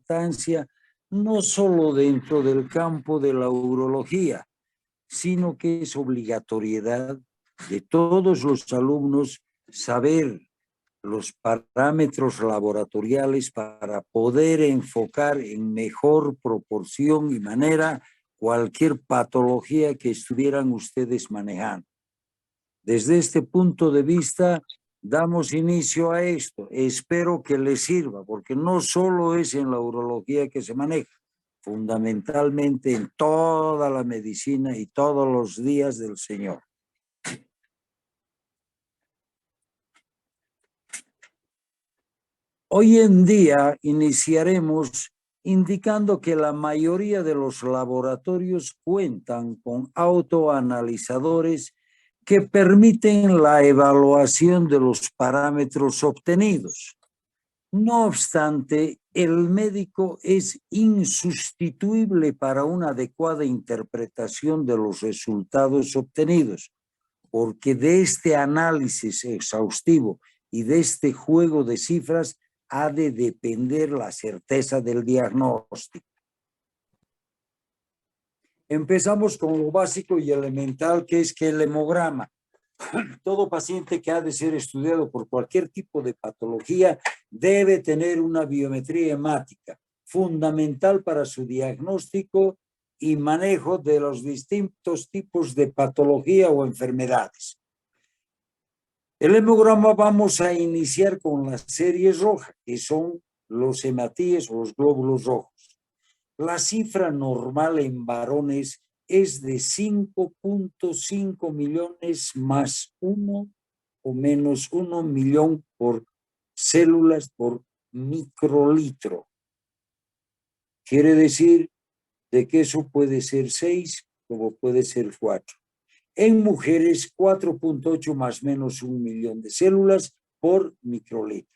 importancia no solo dentro del campo de la urología, sino que es obligatoriedad de todos los alumnos saber los parámetros laboratoriales para poder enfocar en mejor proporción y manera cualquier patología que estuvieran ustedes manejando. Desde este punto de vista, damos inicio a esto. Espero que les sirva, porque no solo es en la urología que se maneja, fundamentalmente en toda la medicina y todos los días del Señor. Hoy en día iniciaremos indicando que la mayoría de los laboratorios cuentan con autoanalizadores que permiten la evaluación de los parámetros obtenidos. No obstante, el médico es insustituible para una adecuada interpretación de los resultados obtenidos, porque de este análisis exhaustivo y de este juego de cifras ha de depender la certeza del diagnóstico. Empezamos con lo básico y elemental, que es que el hemograma. Todo paciente que ha de ser estudiado por cualquier tipo de patología debe tener una biometría hemática, fundamental para su diagnóstico y manejo de los distintos tipos de patología o enfermedades. El hemograma vamos a iniciar con las series rojas, que son los hematíes o los glóbulos rojos. La cifra normal en varones es de 5.5 millones más 1 o menos 1 millón por células por microlitro. Quiere decir de que eso puede ser 6 como puede ser 4. En mujeres, 4.8 más menos 1 millón de células por microlitro.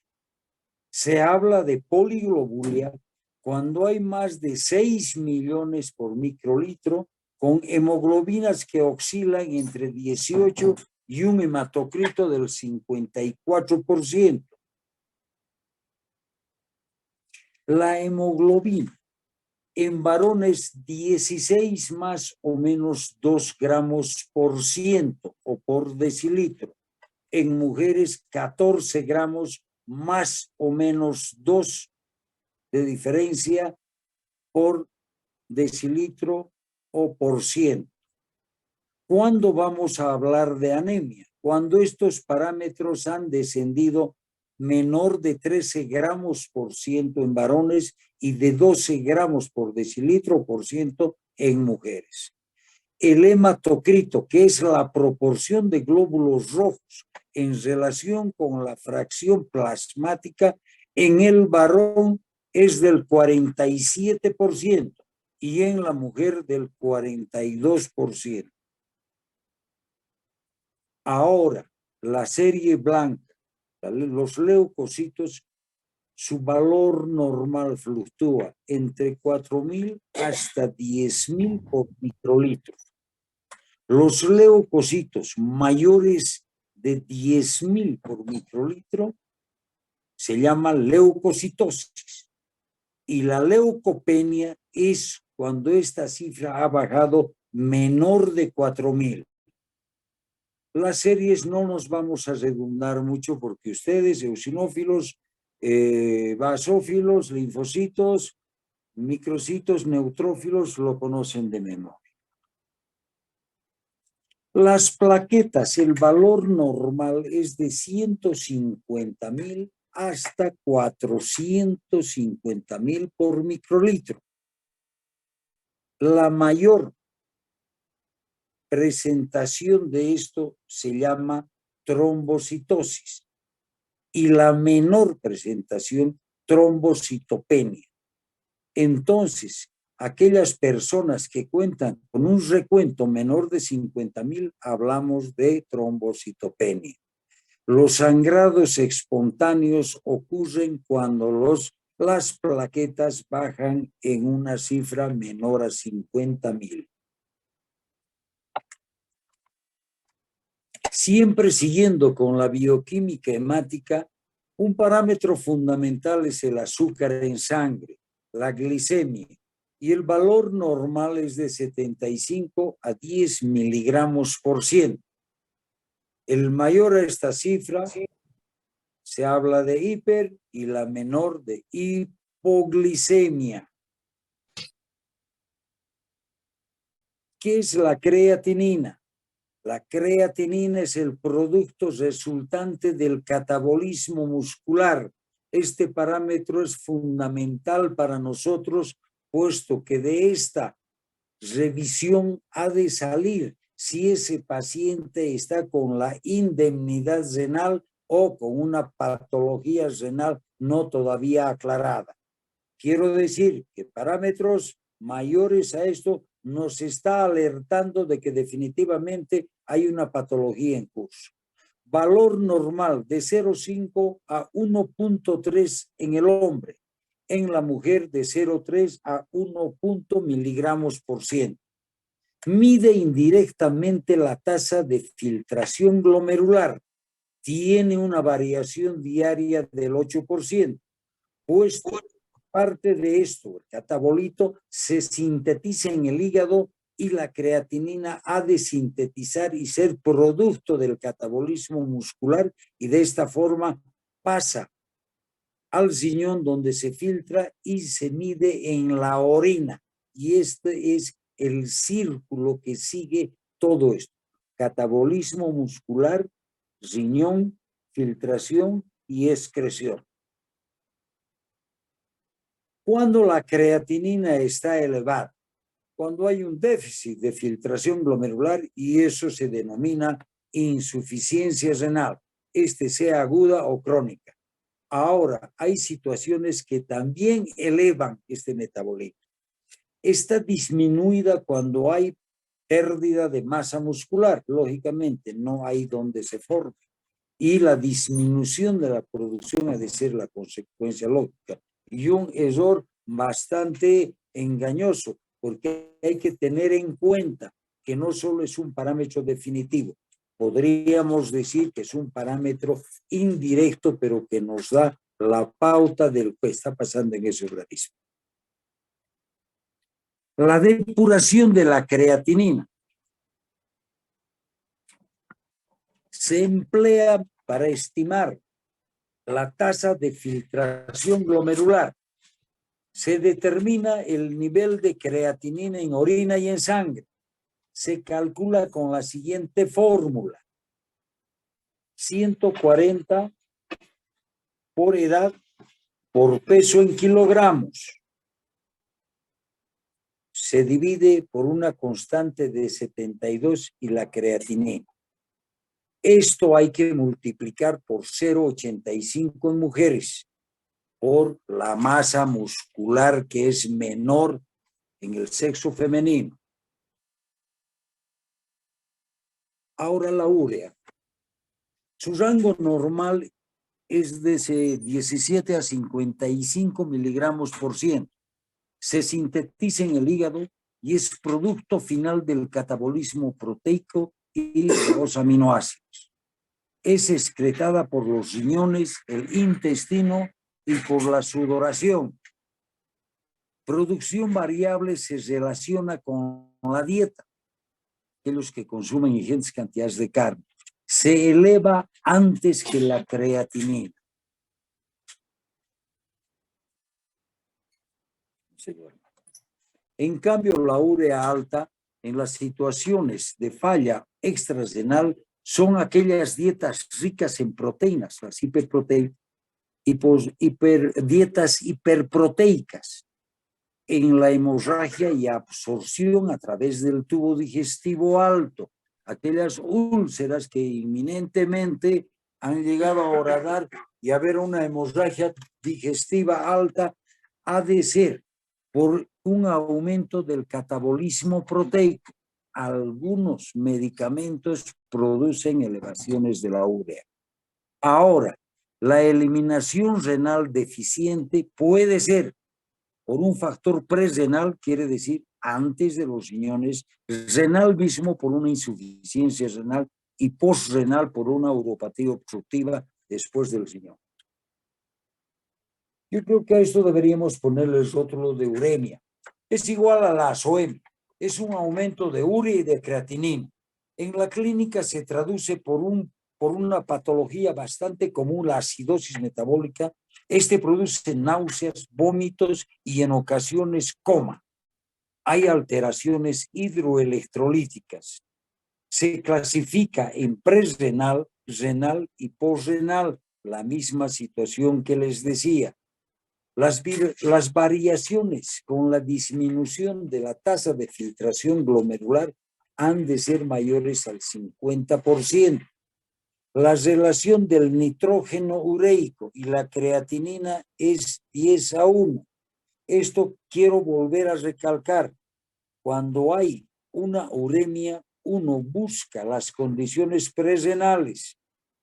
Se habla de poliglobulia cuando hay más de 6 millones por microlitro, con hemoglobinas que oscilan entre 18 y un hematocrito del 54%. La hemoglobina en varones 16 más o menos 2 gramos por ciento o por decilitro. En mujeres 14 gramos más o menos 2 de diferencia por decilitro o por ciento. ¿Cuándo vamos a hablar de anemia? Cuando estos parámetros han descendido menor de 13 gramos por ciento en varones y de 12 gramos por decilitro por ciento en mujeres. El hematocrito, que es la proporción de glóbulos rojos en relación con la fracción plasmática, en el varón es del 47% y en la mujer del 42%. Ahora, la serie blanca, los leucocitos, su valor normal fluctúa entre 4.000 hasta 10.000 por microlitro. Los leucocitos mayores de 10.000 por microlitro se llaman leucocitosis. Y la leucopenia es cuando esta cifra ha bajado menor de 4.000. Las series no nos vamos a redundar mucho porque ustedes, eosinófilos, basófilos, linfocitos, microcitos, neutrófilos, lo conocen de memoria. Las plaquetas, el valor normal es de 150.000 hasta 450.000 por microlitro. La mayor presentación de esto se llama trombocitosis y la menor presentación trombocitopenia. Entonces, aquellas personas que cuentan con un recuento menor de 50.000, hablamos de trombocitopenia. Los sangrados espontáneos ocurren cuando las plaquetas bajan en una cifra menor a 50.000. Siempre siguiendo con la bioquímica hemática, un parámetro fundamental es el azúcar en sangre. la glicemia, y el valor normal es de 75 a 10 miligramos por ciento. El mayor a esta cifra se habla de hiper y la menor de hipoglicemia. ¿Qué es la creatinina? La creatinina es el producto resultante del catabolismo muscular. Este parámetro es fundamental para nosotros, puesto que de esta revisión ha de salir si ese paciente está con la indemnidad renal o con una patología renal no todavía aclarada. Quiero decir que parámetros mayores a esto nos está alertando de que definitivamente hay una patología en curso. Valor normal de 0,5 a 1,3 en el hombre, en la mujer de 0,3 a 1 miligramos por ciento. Mide indirectamente la tasa de filtración glomerular. Tiene una variación diaria del 8%, pues parte de esto, el catabolito, se sintetiza en el hígado y la creatinina ha de sintetizar y ser producto del catabolismo muscular, y de esta forma pasa al riñón, donde se filtra y se mide en la orina. Y este es el círculo que sigue todo esto: catabolismo muscular, riñón, filtración y excreción. Cuando la creatinina está elevada, cuando hay un déficit de filtración glomerular, y eso se denomina insuficiencia renal, sea aguda o crónica. Ahora, hay situaciones que también elevan este metabolismo. Está disminuida cuando hay pérdida de masa muscular, lógicamente no hay donde se forme, y la disminución de la producción ha de ser la consecuencia lógica. Y un error bastante engañoso, porque hay que tener en cuenta que no solo es un parámetro definitivo, podríamos decir que es un parámetro indirecto, pero que nos da la pauta de lo que está pasando en ese organismo. La depuración de la creatinina se emplea para estimar la tasa de filtración glomerular. Se determina el nivel de creatinina en orina y en sangre. Se calcula con la siguiente fórmula: 140 por edad por peso en kilogramos. Se divide por una constante de 72 y la creatinina. Esto hay que multiplicar por 0,85 en mujeres, por la masa muscular que es menor en el sexo femenino. Ahora la urea. Su rango normal es de 17 a 55 miligramos por ciento. Se sintetiza en el hígado y es producto final del catabolismo proteico y los aminoácidos. Es excretada por los riñones, el intestino y por la sudoración. Producción variable se relaciona con la dieta. Aquellos que consumen ingentes cantidades de carne. Se eleva antes que la creatinina. En cambio, la urea alta, en las situaciones de falla extrarrenal, son aquellas dietas ricas en proteínas, las hiperproteicas, dietas hiperproteicas, en la hemorragia y absorción a través del tubo digestivo alto, aquellas úlceras que inminentemente han llegado a horadar y haber una hemorragia digestiva alta, ha de ser por un aumento del catabolismo proteico. Algunos medicamentos producen elevaciones de la urea. Ahora, la eliminación renal deficiente puede ser por un factor prerenal, quiere decir antes de los riñones, renal mismo por una insuficiencia renal y postrenal por una uropatía obstructiva después del riñón. Yo creo que a esto deberíamos ponerle el rótulo de uremia. Es igual a la azoemia. Es un aumento de urea y de creatinina. En la clínica se traduce por una patología bastante común, la acidosis metabólica. Este produce náuseas, vómitos y en ocasiones coma. Hay alteraciones hidroelectrolíticas. Se clasifica en prerrenal, renal y posrenal, la misma situación que les decía. Las variaciones con la disminución de la tasa de filtración glomerular han de ser mayores al 50%. La relación del nitrógeno ureico y la creatinina es 10:1. Esto quiero volver a recalcar. Cuando hay una uremia, uno busca las condiciones prerrenales.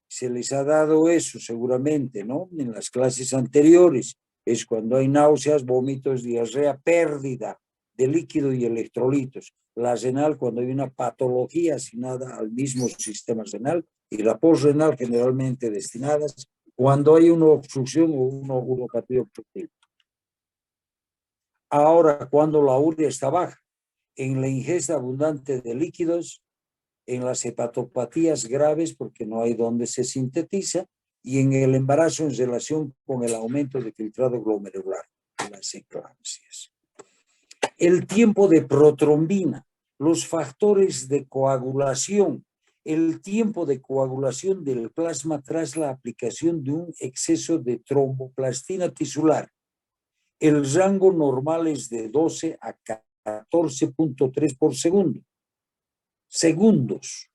Se les ha dado eso seguramente, ¿no? En las clases anteriores. Es cuando hay náuseas, vómitos, diarrea, pérdida de líquido y electrolitos. La renal, cuando hay una patología asignada al mismo sistema renal, y la posrenal, generalmente destinadas cuando hay una obstrucción o una uropatía obstructiva. Ahora, cuando la urea está baja, en la ingesta abundante de líquidos, en las hepatopatías graves, porque no hay donde se sintetiza, y en el embarazo en relación con el aumento de filtrado glomerular, las eclampsias. El tiempo de protrombina, los factores de coagulación, el tiempo de coagulación del plasma tras la aplicación de un exceso de tromboplastina tisular. El rango normal es de 12 a 14.3 por segundo. Segundos.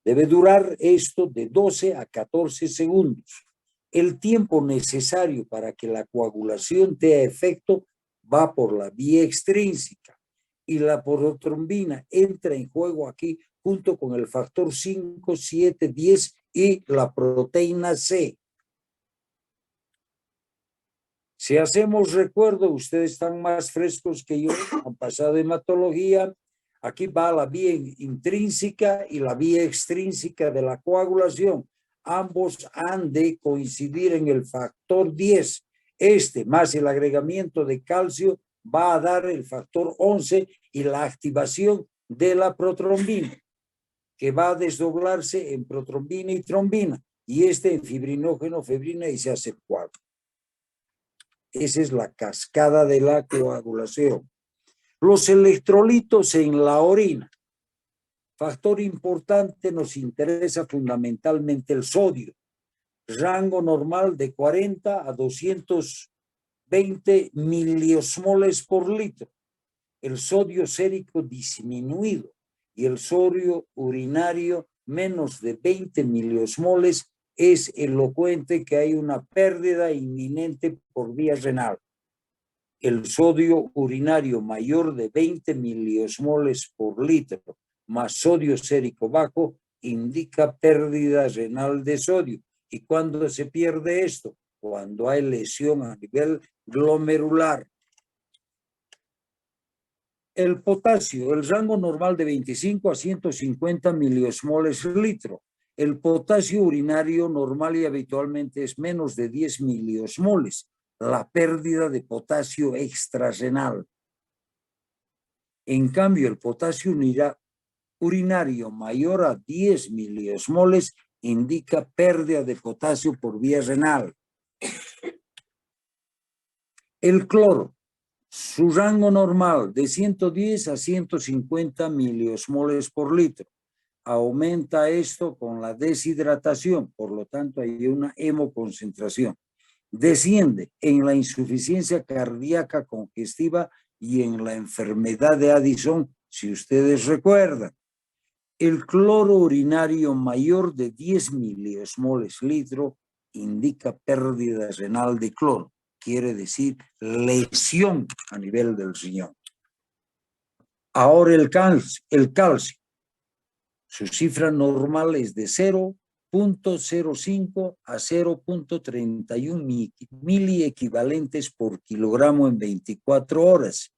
Debe durar esto de 12 a 14 segundos. El tiempo necesario para que la coagulación tenga efecto va por la vía extrínseca y la protrombina entra en juego aquí junto con el factor 5, 7, 10 y la proteína C. Si hacemos recuerdo, ustedes están más frescos que yo, han pasado hematología. Aquí va la vía intrínseca y la vía extrínseca de la coagulación. Ambos han de coincidir en el factor 10. Este más el agregamiento de calcio va a dar el factor 11 y la activación de la protrombina, que va a desdoblarse en protrombina y trombina, y este en fibrinógeno, febrina, y se hace coágulo. Esa es la cascada de la coagulación. Los electrolitos en la orina. Factor importante, nos interesa fundamentalmente el sodio. Rango normal de 40 a 220 miliosmoles por litro. El sodio sérico disminuido y el sodio urinario menos de 20 miliosmoles es elocuente que hay una pérdida inminente por vía renal. El sodio urinario mayor de 20 miliosmoles por litro más sodio sérico bajo indica pérdida renal de sodio. ¿Y cuándo se pierde esto? Cuando hay lesión a nivel glomerular. El potasio, el rango normal de 25 a 150 miliosmoles litro. El potasio urinario normal y habitualmente es menos de 10 miliosmoles. La pérdida de potasio extrarrenal. En cambio, el potasio urinario mayor a 10 miliosmoles indica pérdida de potasio por vía renal. El cloro, su rango normal de 110 a 150 miliosmoles por litro. Aumenta esto con la deshidratación, por lo tanto hay una hemoconcentración. Desciende en la insuficiencia cardíaca congestiva y en la enfermedad de Addison, si ustedes recuerdan. El cloro urinario mayor de 10 miliosmoles litro indica pérdida renal de cloro, quiere decir lesión a nivel del riñón. Ahora el calcio. Su cifra normal es de 0.05 a 0.31 miliequivalentes por kilogramo en 24 horas.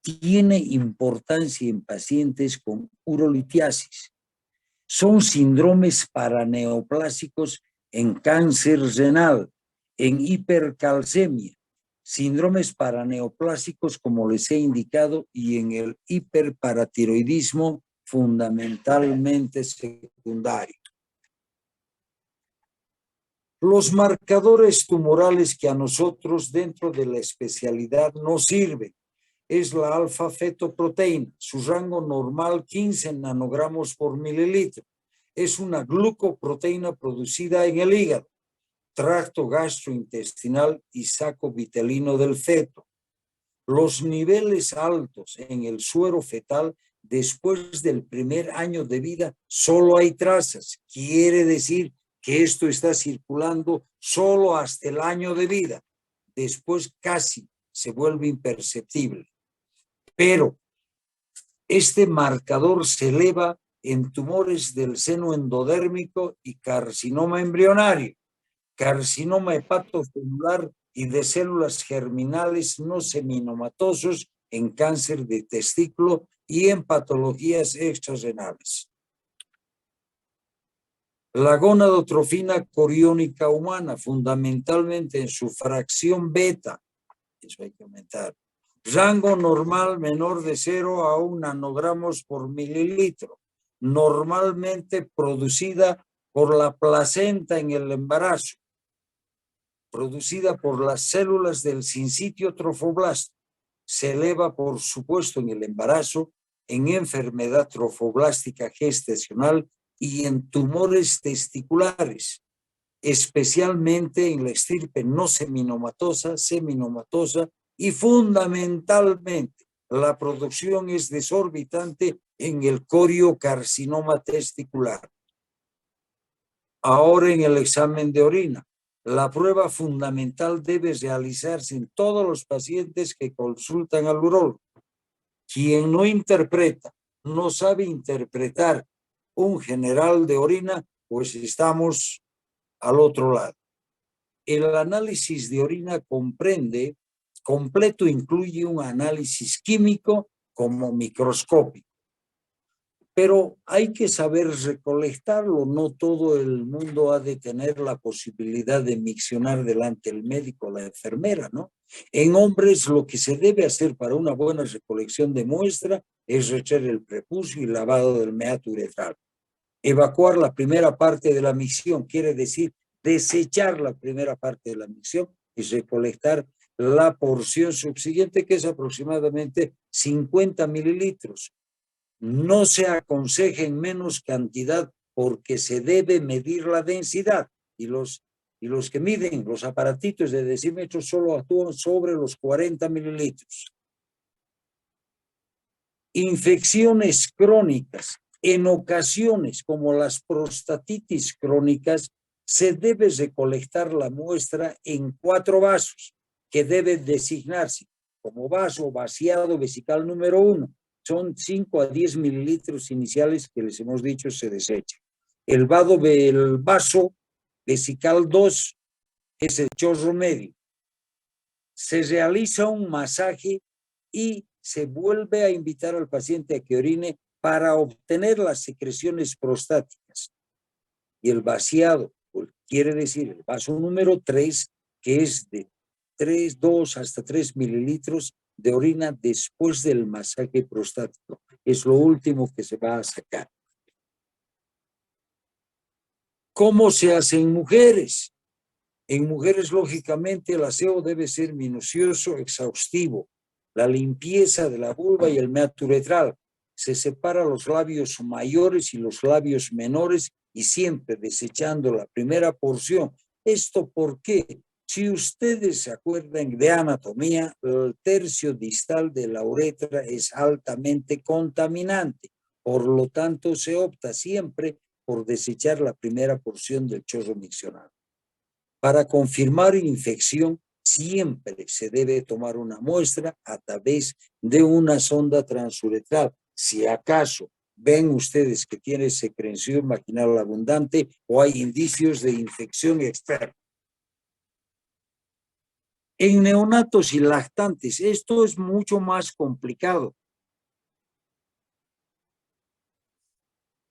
Tiene importancia en pacientes con urolitiasis. Son síndromes paraneoplásicos en cáncer renal en hipercalcemia, síndromes paraneoplásicos, como les he indicado, y en el hiperparatiroidismo fundamentalmente secundario. Los marcadores tumorales que a nosotros dentro de la especialidad nos sirven es la alfa-fetoproteína, su rango normal 15 nanogramos por mililitro. Es una glucoproteína producida en el hígado, tracto gastrointestinal y saco vitelino del feto. Los niveles altos en el suero fetal después del primer año de vida solo hay trazas. Quiere decir que esto está circulando solo hasta el año de vida. Después casi se vuelve imperceptible. Pero este marcador se eleva en tumores del seno endodérmico y carcinoma embrionario, carcinoma hepatocelular y de células germinales no seminomatosos en cáncer de testículo y en patologías extrarrenales. La gonadotrofina coriónica humana, fundamentalmente en su fracción beta, eso hay que aumentar, rango normal menor de 0 a 1 nanogramos por mililitro, normalmente producida por la placenta en el embarazo, producida por las células del sincitio trofoblasto, se eleva por supuesto en el embarazo, en enfermedad trofoblástica gestacional y en tumores testiculares, especialmente en la estirpe no seminomatosa, seminomatosa y fundamentalmente la producción es desorbitante en el coriocarcinoma testicular. Ahora en el examen de orina, la prueba fundamental debe realizarse en todos los pacientes que consultan al urólogo. Quien no interpreta, no sabe interpretar un general de orina, pues estamos al otro lado. El análisis de orina completo incluye un análisis químico como microscópico. Pero hay que saber recolectarlo, no todo el mundo ha de tener la posibilidad de miccionar delante del médico o la enfermera, ¿no? En hombres lo que se debe hacer para una buena recolección de muestra es rechar el prepucio y lavado del meato uretral. Evacuar la primera parte de la micción, quiere decir desechar la primera parte de la micción y recolectar la porción subsiguiente, que es aproximadamente 50 mililitros. No se aconseja en menos cantidad porque se debe medir la densidad y los que miden los aparatitos de decímetros solo actúan sobre los 40 mililitros. Infecciones crónicas, en ocasiones como las prostatitis crónicas, se debe recolectar la muestra en 4 vasos que deben designarse como vaso vaciado vesical número 1. Son 5 a 10 mililitros iniciales que les hemos dicho se desecha. El vaso vesical 2 es el chorro medio. Se realiza un masaje y se vuelve a invitar al paciente a que orine para obtener las secreciones prostáticas. Y el vaciado, quiere decir el vaso número 3, que es de 2 hasta 3 mililitros de orina después del masaje prostático. Es lo último que se va a sacar. ¿Cómo se hace en mujeres? En mujeres, lógicamente, el aseo debe ser minucioso, exhaustivo. La limpieza de la vulva y el meato uretral. Se separa los labios mayores y los labios menores y siempre desechando la primera porción. ¿Esto por qué? Si ustedes se acuerdan de anatomía, el tercio distal de la uretra es altamente contaminante. Por lo tanto, se opta siempre por desechar la primera porción del chorro miccionado. Para confirmar infección, siempre se debe tomar una muestra a través de una sonda transuretral. Si acaso ven ustedes que tiene secreción vaginal abundante o hay indicios de infección externa. En neonatos y lactantes, esto es mucho más complicado,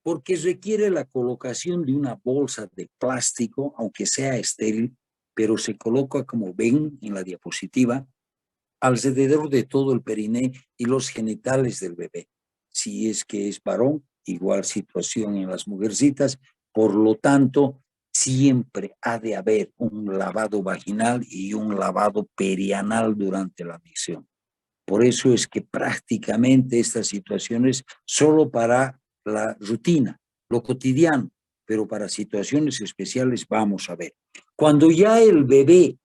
porque requiere la colocación de una bolsa de plástico, aunque sea estéril, pero se coloca, como ven en la diapositiva, alrededor de todo el periné y los genitales del bebé. Si es que es varón, igual situación en las mujercitas. Por lo tanto, siempre ha de haber un lavado vaginal y un lavado perianal durante la micción. Por eso es que prácticamente estas situaciones solo para la rutina, lo cotidiano, pero para situaciones especiales vamos a ver. Cuando ya el bebé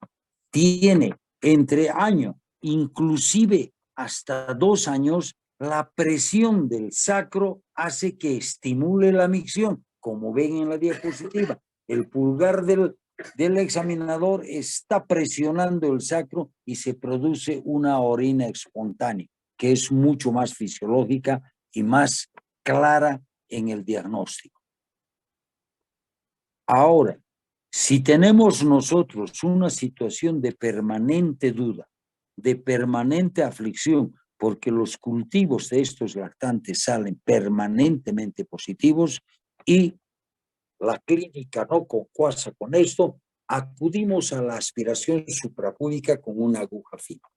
tiene entre año, inclusive hasta 2 años, la presión del sacro hace que estimule la micción, como ven en la diapositiva. El pulgar del examinador está presionando el sacro y se produce una orina espontánea, que es mucho más fisiológica y más clara en el diagnóstico. Ahora, si tenemos nosotros una situación de permanente duda, de permanente aflicción, porque los cultivos de estos lactantes salen permanentemente positivos y la clínica no concuasa con esto, acudimos a la aspiración suprapúbica con una aguja fina.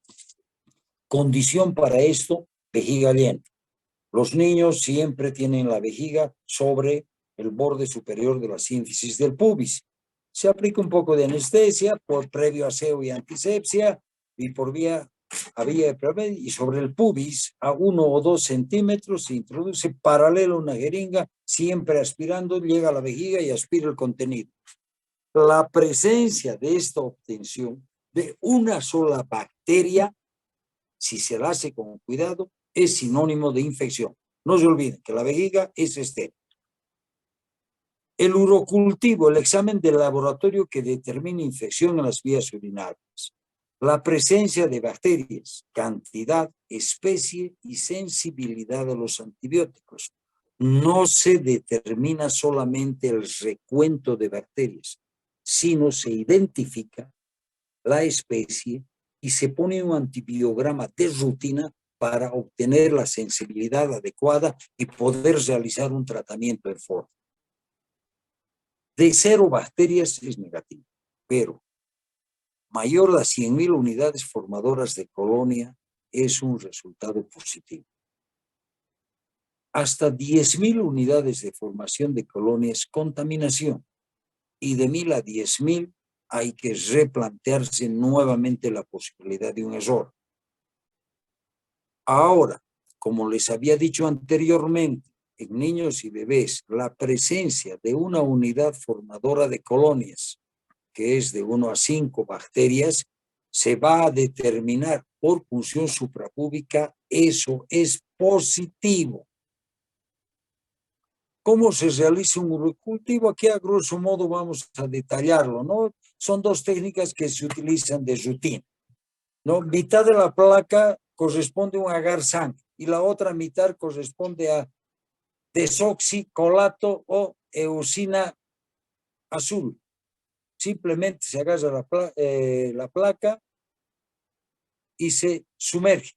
Condición para esto, vejiga llena. Los niños siempre tienen la vejiga sobre el borde superior de la sínfisis del pubis. Se aplica un poco de anestesia por previo aseo y antisepsia y por vía y sobre el pubis a 1 o 2 centímetros se introduce paralelo una jeringa, siempre aspirando, llega a la vejiga y aspira el contenido. La presencia de esta obtención de una sola bacteria, si se la hace con cuidado, es sinónimo de infección. No se olviden que la vejiga es estéril. El urocultivo, el examen del laboratorio que determina infección en las vías urinarias. La presencia de bacterias, cantidad, especie y sensibilidad a los antibióticos. No se determina solamente el recuento de bacterias, sino se identifica la especie y se pone un antibiograma de rutina para obtener la sensibilidad adecuada y poder realizar un tratamiento en forma. De 0 bacterias es negativo, pero mayor a 100.000 unidades formadoras de colonia es un resultado positivo. Hasta 10.000 unidades de formación de colonia es contaminación y de 1.000 a 10.000 hay que replantearse nuevamente la posibilidad de un error. Ahora, como les había dicho anteriormente, en niños y bebés, la presencia de una unidad formadora de colonias, que es de 1 a 5 bacterias, se va a determinar por punción suprapúbica, eso es positivo. ¿Cómo se realiza un urocultivo? Aquí a grosso modo vamos a detallarlo, ¿no? Son 2 técnicas que se utilizan de rutina, ¿no? Mitad de la placa corresponde a un agar sangre y la otra mitad corresponde a desoxicolato o eosina azul. Simplemente se agarra la placa y se sumerge.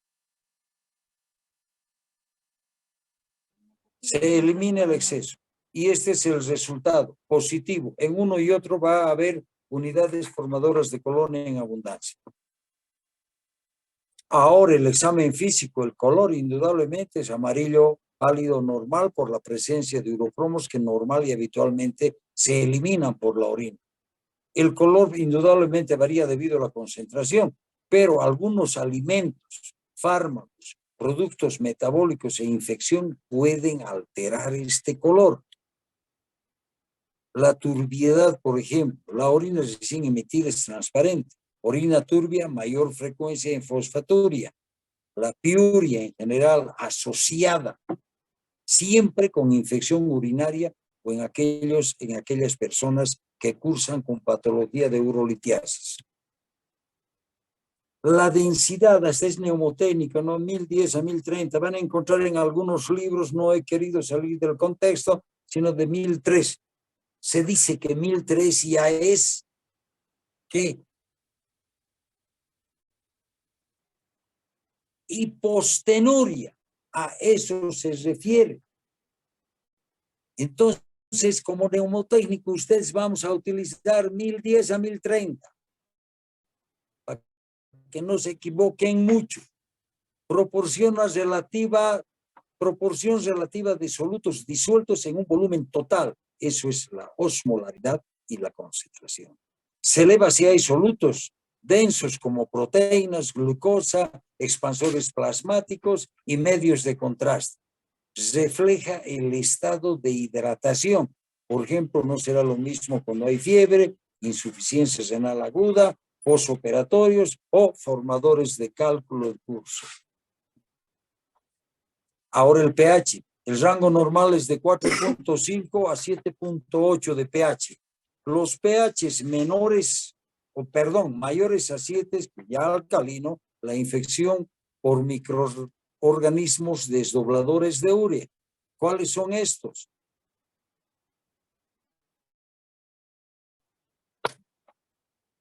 Se elimina el exceso. Y este es el resultado positivo. En uno y otro va a haber unidades formadoras de colonia en abundancia. Ahora el examen físico, el color indudablemente es amarillo pálido normal por la presencia de urocromos que normal y habitualmente se eliminan por la orina. El color indudablemente varía debido a la concentración, pero algunos alimentos, fármacos, productos metabólicos e infección pueden alterar este color. La turbiedad, por ejemplo, la orina recién emitida es transparente. Orina turbia, mayor frecuencia en fosfaturia. La piuria en general asociada siempre con infección urinaria o en aquellas personas que cursan con patología de urolitiasis. La densidad, hasta es neumotécnica, ¿no? 1010 a 1030, van a encontrar en algunos libros, no he querido salir del contexto, sino de 1003. Se dice que 1003 ya es que hipostenuria, a eso se refiere. Entonces, como neumotécnico, ustedes vamos a utilizar 1010 a 1030. que no se equivoquen mucho. Proporción relativa de solutos disueltos en un volumen total. Eso es la osmolaridad y la concentración. Se eleva si hay solutos densos como proteínas, glucosa, expansores plasmáticos y medios de contraste. Refleja el estado de hidratación. Por ejemplo, no será lo mismo cuando hay fiebre, insuficiencia renal aguda, posoperatorios o formadores de cálculo de curso. Ahora el pH. El rango normal es de 4.5 a 7.8 de pH. Los pHs mayores a 7, ya alcalino, la infección por microorganismos desdobladores de urea. ¿Cuáles son estos?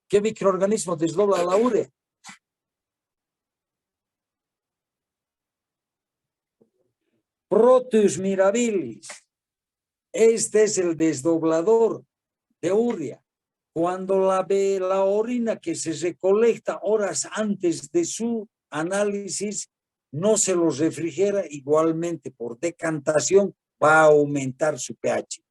¿Qué microorganismo desdobla la urea? Proteus mirabilis. Este es el desdoblador de urea. Cuando la orina que se recolecta horas antes de su análisis no se los refrigera, igualmente por decantación va a aumentar su pH.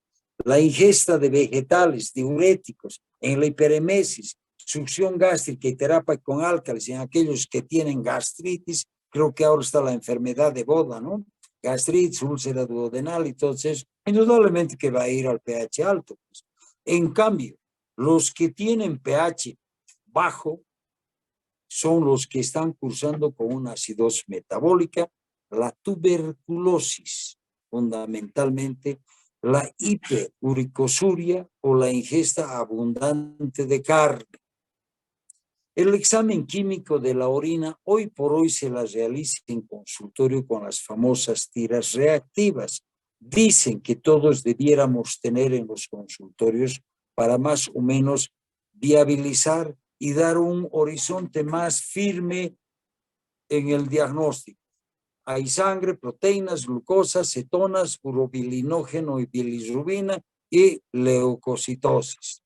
La ingesta de vegetales, diuréticos, en la hiperemesis, succión gástrica y terapia con álcalis en aquellos que tienen gastritis, creo que ahora está la enfermedad de Boda, ¿no? Gastritis, úlcera duodenal y todo eso, indudablemente que va a ir al pH alto. Pues. En cambio, los que tienen pH bajo son los que están cursando con una acidosis metabólica, la tuberculosis, fundamentalmente la hiperuricosuria o la ingesta abundante de carne. El examen químico de la orina hoy por hoy se la realiza en consultorio con las famosas tiras reactivas. Dicen que todos debiéramos tener en los consultorios para más o menos viabilizar y dar un horizonte más firme en el diagnóstico. Hay sangre, proteínas, glucosa, cetonas, urobilinógeno y bilirrubina y leucocitosis.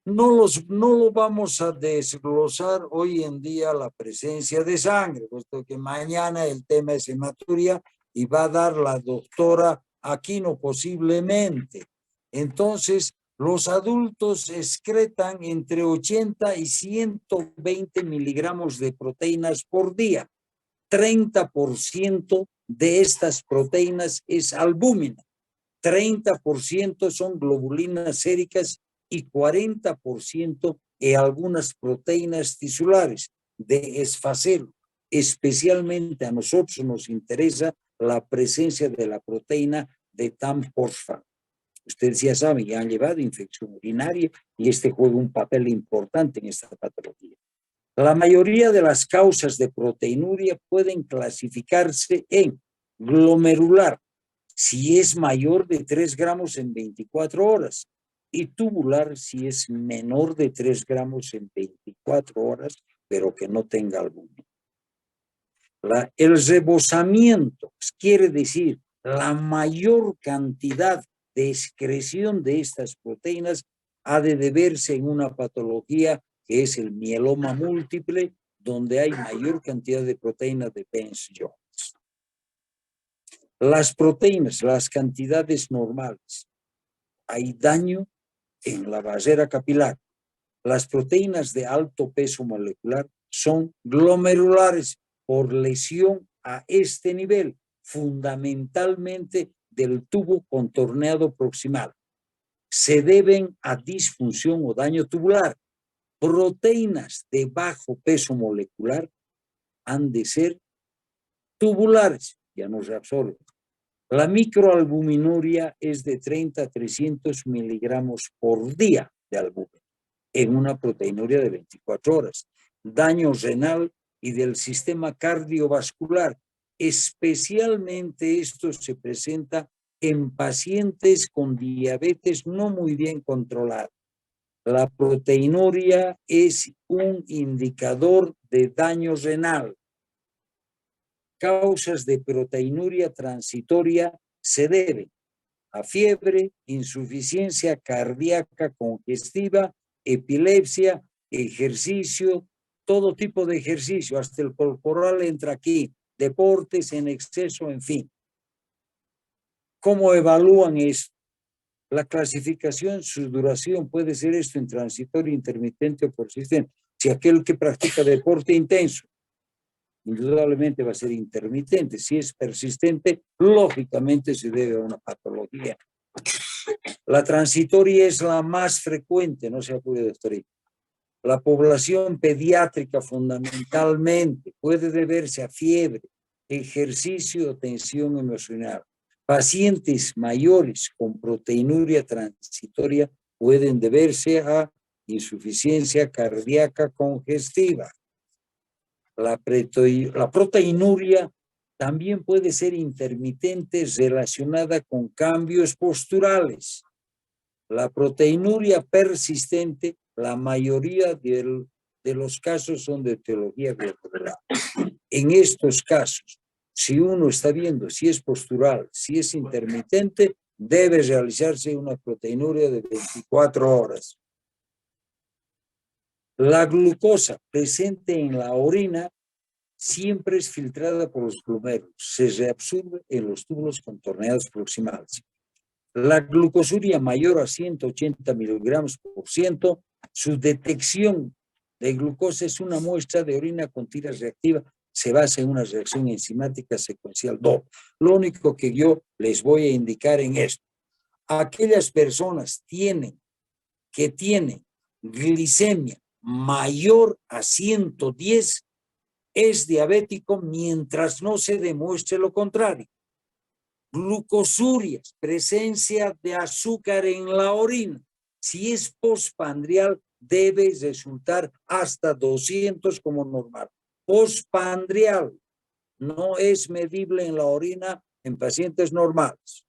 No lo vamos a desglosar hoy en día la presencia de sangre, puesto que mañana el tema es hematuria y va a dar la doctora Aquino posiblemente. Entonces, los adultos excretan entre 80 y 120 miligramos de proteínas por día. 30% de estas proteínas es albúmina, 30% son globulinas séricas y 40% en algunas proteínas tisulares de esfacelo. Especialmente a nosotros nos interesa la presencia de la proteína de TAM-fosfato. Ustedes ya saben, ya han llevado infección urinaria y este juega un papel importante en esta patología. La mayoría de las causas de proteinuria pueden clasificarse en glomerular, si es mayor de 3 gramos en 24 horas, y tubular si es menor de 3 gramos en 24 horas, pero que no tenga albúmina. El rebosamiento quiere decir la mayor cantidad de excreción de estas proteínas ha de deberse en una patología que es el mieloma múltiple, donde hay mayor cantidad de proteínas de Benz-Jones. Las proteínas, las cantidades normales, hay daño en la barrera capilar. Las proteínas de alto peso molecular son glomerulares por lesión a este nivel, fundamentalmente del tubo contorneado proximal. Se deben a disfunción o daño tubular. Proteínas de bajo peso molecular han de ser tubulares, ya no se absorben. La microalbuminuria es de 30 a 300 miligramos por día de albúmina en una proteinuria de 24 horas. Daño renal y del sistema cardiovascular. Especialmente esto se presenta en pacientes con diabetes no muy bien controlada. La proteinuria es un indicador de daño renal. Causas de proteinuria transitoria se deben a fiebre, insuficiencia cardíaca congestiva, epilepsia, ejercicio, todo tipo de ejercicio, hasta el corporal entra aquí, deportes en exceso, en fin. ¿Cómo evalúan esto? La clasificación, su duración puede ser esto en transitorio, intermitente o persistente. Si aquel que practica deporte intenso, indudablemente va a ser intermitente. Si es persistente, lógicamente se debe a una patología. La transitoria es la más frecuente, no se acude, doctor. La población pediátrica fundamentalmente puede deberse a fiebre, ejercicio o tensión emocional. Pacientes mayores con proteinuria transitoria pueden deberse a insuficiencia cardíaca congestiva. La proteinuria también puede ser intermitente relacionada con cambios posturales. La proteinuria persistente, la mayoría de los casos son de etiología glomerular. En estos casos, si uno está viendo si es postural, si es intermitente, debe realizarse una proteinuria de 24 horas. La glucosa presente en la orina siempre es filtrada por los glomérulos, se reabsorbe en los túbulos contorneados proximales. La glucosuria mayor a 180 miligramos por ciento, su detección de glucosa es una muestra de orina con tira reactiva, se basa en una reacción enzimática secuencial doble. Lo único que yo les voy a indicar en esto, aquellas personas que tienen glicemia mayor a 110 es diabético mientras no se demuestre lo contrario. Glucosurias, presencia de azúcar en la orina. Si es postpandrial, debe resultar hasta 200 como normal. Postpandrial no es medible en la orina en pacientes normales.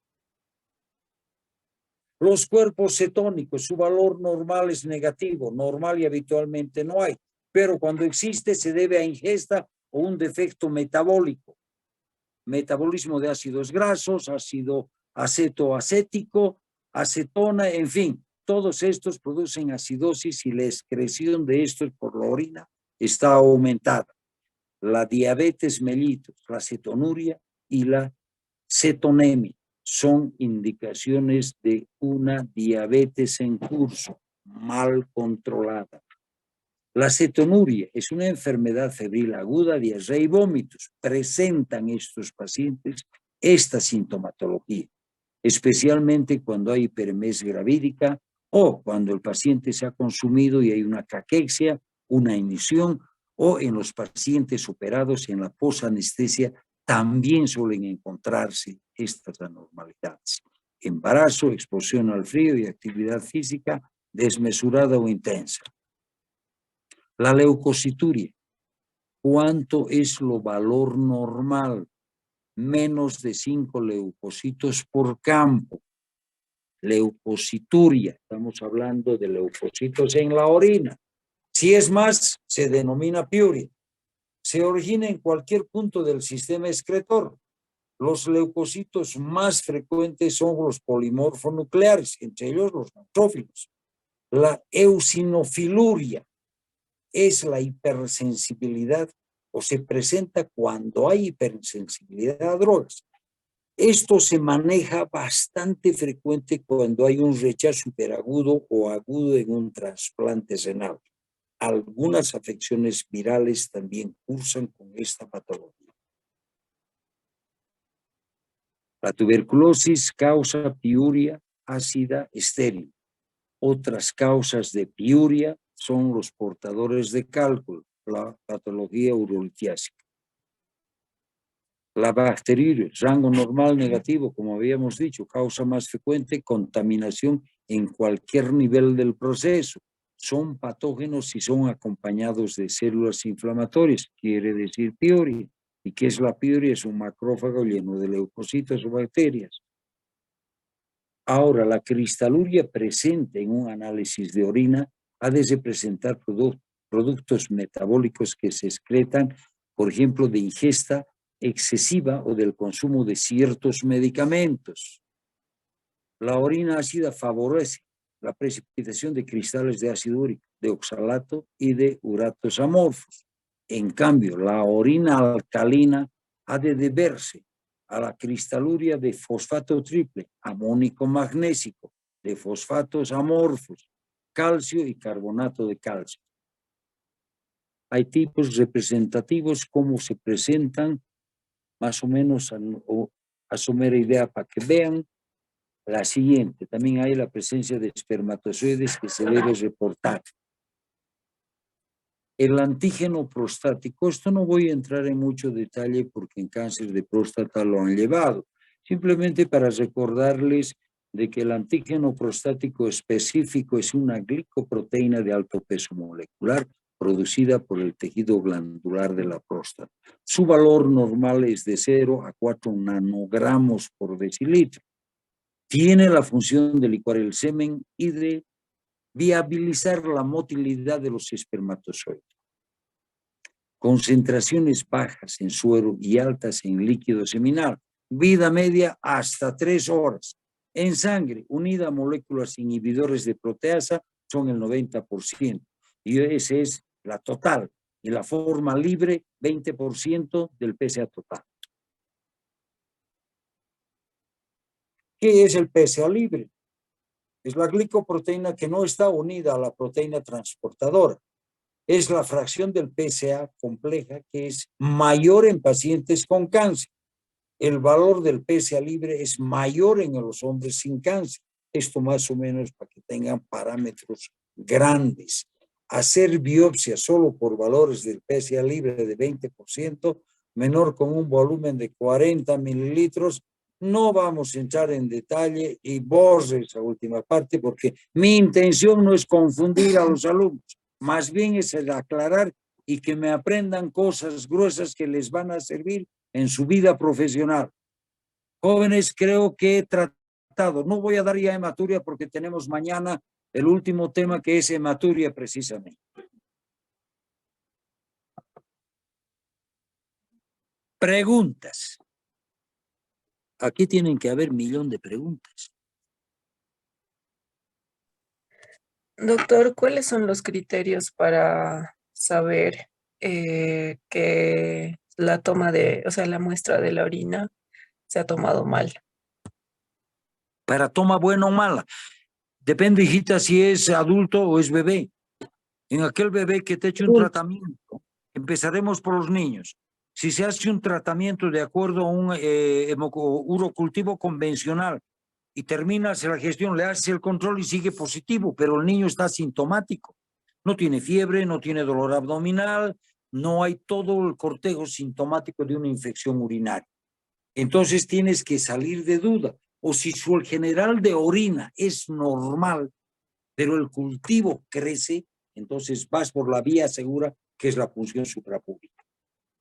Los cuerpos cetónicos, su valor normal es negativo, normal y habitualmente no hay, pero cuando existe se debe a ingesta o un defecto metabólico. Metabolismo de ácidos grasos, ácido acetoacético, acetona, en fin, todos estos producen acidosis y la excreción de estos por la orina está aumentada. La diabetes mellitus, la cetonuria y la cetonemia son indicaciones de una diabetes en curso, mal controlada. La cetonuria es una enfermedad febril aguda, diarrea y vómitos. Presentan estos pacientes esta sintomatología, especialmente cuando hay hiperemesis gravídica o cuando el paciente se ha consumido y hay una caquexia, una emisión, o en los pacientes operados en la posanestesia también suelen encontrarse estas anormalidades. Embarazo, exposición al frío y actividad física desmesurada o intensa. La leucocituria, ¿cuánto es lo valor normal? Menos de 5 leucocitos por campo. Leucocituria, estamos hablando de leucocitos en la orina. Si es más, se denomina piuria. Se origina en cualquier punto del sistema excretor. Los leucocitos más frecuentes son los polimorfonucleares, entre ellos los neutrófilos. La eosinofiluria es la hipersensibilidad o se presenta cuando hay hipersensibilidad a drogas. Esto se maneja bastante frecuente cuando hay un rechazo hiperagudo o agudo en un trasplante renal. Algunas afecciones virales también cursan con esta patología. La tuberculosis causa piuria ácida estéril. Otras causas de piuria son los portadores de cálculo, la patología urolitiásica. La bacteriurias, rango normal negativo, como habíamos dicho, causa más frecuente contaminación en cualquier nivel del proceso. Son patógenos si son acompañados de células inflamatorias, quiere decir piuria. ¿Y qué es la piuria? Es un macrófago lleno de leucocitos o bacterias. Ahora, la cristaluria presente en un análisis de orina ha de presentar productos metabólicos que se excretan, por ejemplo, de ingesta excesiva o del consumo de ciertos medicamentos. La orina ácida favorece la precipitación de cristales de ácido úrico. de oxalato y de uratos amorfos. En cambio, la orina alcalina ha de deberse a la cristaluria de fosfato triple, amónico magnésico, de fosfatos amorfos, calcio y carbonato de calcio. Hay tipos representativos como se presentan, más o menos a somera idea para que vean. La siguiente, también hay la presencia de espermatozoides que se debe reportar. El antígeno prostático, esto no voy a entrar en mucho detalle porque en cáncer de próstata lo han llevado, simplemente para recordarles de que el antígeno prostático específico es una glicoproteína de alto peso molecular producida por el tejido glandular de la próstata. Su valor normal es de 0 a 4 nanogramos por decilitro. Tiene la función de licuar el semen y de viabilizar la motilidad de los espermatozoides. Concentraciones bajas en suero y altas en líquido seminal. Vida media hasta 3 horas. En sangre, unida a moléculas inhibidores de proteasa, son el 90%. Y esa es la total. Y la forma libre, 20% del PSA total. ¿Qué es el PSA libre? Es la glicoproteína que no está unida a la proteína transportadora. Es la fracción del PSA compleja que es mayor en pacientes con cáncer. El valor del PSA libre es mayor en los hombres sin cáncer. Esto más o menos para que tengan parámetros grandes. Hacer biopsia solo por valores del PSA libre de 20%, menor con un volumen de 40 mililitros, no vamos a entrar en detalle y borre esa última parte porque mi intención no es confundir a los alumnos, más bien es el aclarar y que me aprendan cosas gruesas que les van a servir en su vida profesional. Jóvenes, creo que he tratado, no voy a dar ya hematuria porque tenemos mañana el último tema que es hematuria precisamente. Preguntas. Aquí tienen que haber 1.000.000 de preguntas. Doctor, ¿cuáles son los criterios para saber que la toma de, o sea, la muestra de la orina se ha tomado mal? Para toma buena o mala. Depende, hijita, si es adulto o es bebé. En aquel bebé que te eche un tratamiento, empezaremos por los niños. Si se hace un tratamiento de acuerdo a un urocultivo convencional y terminas la gestión, le haces el control y sigue positivo, pero el niño está asintomático. No tiene fiebre, no tiene dolor abdominal, no hay todo el cortejo sintomático de una infección urinaria. Entonces tienes que salir de duda. O si su general de orina es normal, pero el cultivo crece, entonces vas por la vía segura, que es la punción suprapúbica.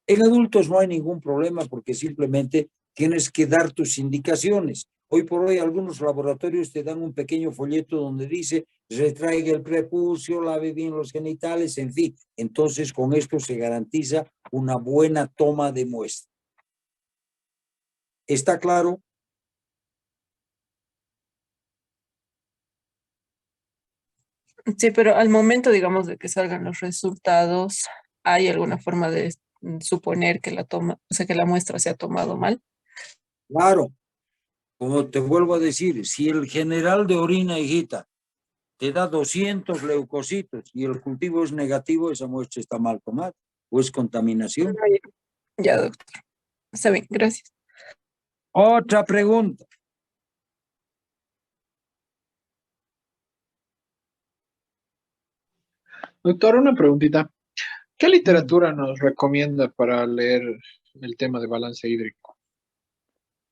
En adultos no hay ningún problema porque simplemente tienes que dar tus indicaciones. Hoy por hoy algunos laboratorios te dan un pequeño folleto donde dice retraiga el prepucio, lave bien los genitales, en fin. Entonces con esto se garantiza una buena toma de muestra. ¿Está claro? Sí, pero al momento, digamos, de que salgan los resultados, ¿hay alguna forma de suponer que la toma, o sea, que la muestra se ha tomado mal? Claro. Como te vuelvo a decir, si el general de orina, hijita, te da 200 leucocitos y el cultivo es negativo, esa muestra está mal tomada o es contaminación. Ya, doctor. Está bien, gracias. Otra pregunta. Doctor, una preguntita. ¿Qué literatura nos recomienda para leer el tema de balance hídrico?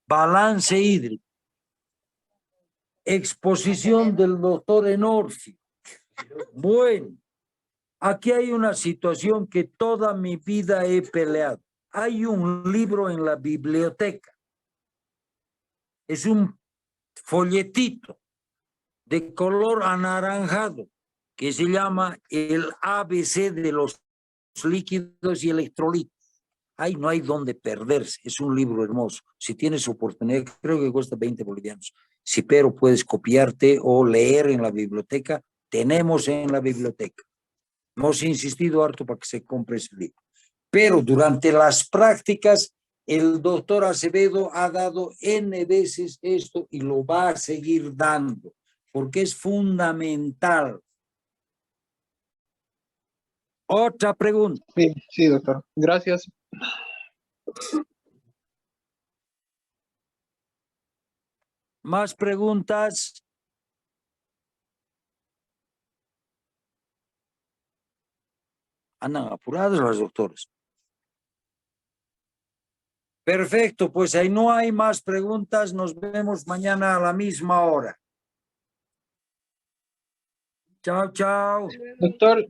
Balance hídrico. Exposición del doctor Enorfio. Bueno, aquí hay una situación que toda mi vida he peleado. Hay un libro en la biblioteca. Es un folletito de color anaranjado que se llama el ABC de los líquidos y electrolitos. Ahí no hay donde perderse, es un libro hermoso. Si tienes oportunidad, creo que cuesta 20 bolivianos. Si pero puedes copiarte o leer en la biblioteca, tenemos en la biblioteca. Hemos insistido harto para que se compre ese libro. Pero durante las prácticas, el doctor Acevedo ha dado N veces esto y lo va a seguir dando, porque es fundamental. Otra pregunta. Sí, sí, doctor. Gracias. ¿Más preguntas? Andan apurados los doctores. Perfecto, pues ahí no hay más preguntas. Nos vemos mañana a la misma hora. Chao, chao. Doctor,